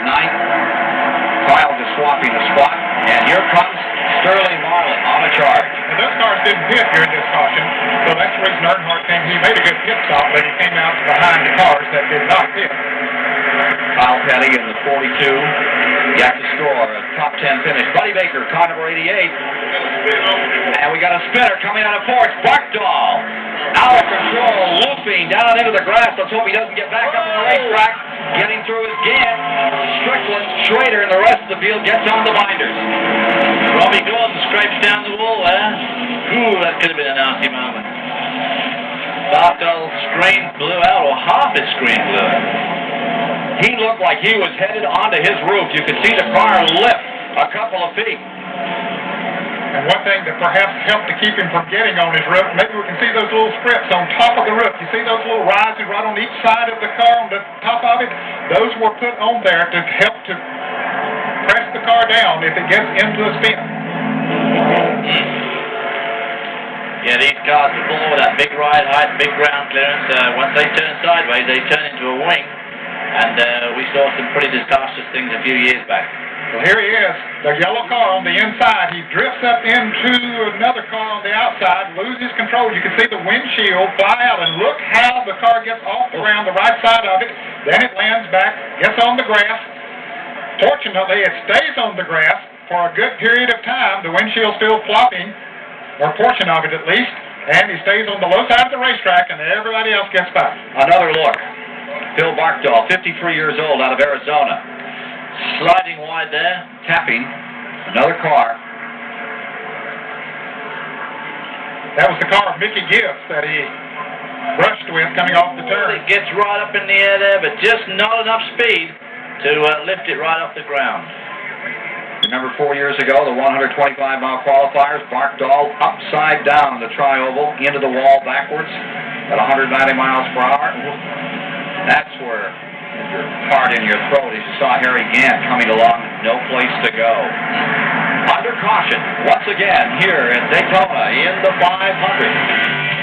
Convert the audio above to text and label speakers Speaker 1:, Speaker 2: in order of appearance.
Speaker 1: ninth. Kyle just swapping the spot. And here comes Sterling Marlin on a charge.
Speaker 2: And those cars didn't hit during this caution, so that's the reason Earnhardt came. He made a good pit stop, but he came out behind the cars that did not hit.
Speaker 1: Kyle Petty in the 42. Got to score a top 10 finish. Buddy Baker, car number 88. And we got a spinner coming out of fourth. Barkdoll out of control, looping down into the grass. Let's hope he doesn't get back up on the racetrack. Getting through his gant. Strickland, Schrader, and the rest of the field gets on the binders.
Speaker 3: Robbie Gordon scrapes down the wall there. Ooh, that could have been a nasty moment. Barkdoll's screen blew out, or half his screen blew out.
Speaker 1: He looked like he was headed onto his roof. You could see the car lift a couple of feet.
Speaker 2: And one thing that perhaps helped to keep him from getting on his roof, maybe we can see those little strips on top of the roof. You see those little rises right on each side of the car on the top of it? Those were put on there to help to press the car down if it gets into a spin.
Speaker 3: Yeah, these cars before with that big ride height, big ground clearance, once they turn sideways, they turn into a wing. And we saw some pretty disastrous things a few years back.
Speaker 2: Well, here he is, the yellow car on the inside. He drifts up into another car on the outside, loses control. You can see the windshield fly out, and look how the car gets off the ground, the right side of it. Then it lands back, gets on the grass. Fortunately, it stays on the grass for a good period of time. The windshield's still flopping, or a portion of it at least, and he stays on the low side of the racetrack, and everybody else gets by.
Speaker 1: Another look. Phil Barkdoll, 53 years old, out of Arizona. Sliding wide there, tapping another car.
Speaker 2: That was the car of Mickey Gibbs that he brushed with coming off the turn.
Speaker 3: It gets right up in the air there, but just not enough speed to lift it right off the ground.
Speaker 1: Remember 4 years ago, the 125-mile qualifiers, Barkdoll upside down the tri-oval, into the wall backwards at 190 miles per hour. That's where your heart in your throat as you saw Harry Gant coming along, no place to go. Under caution, once again, here at Daytona in the 500.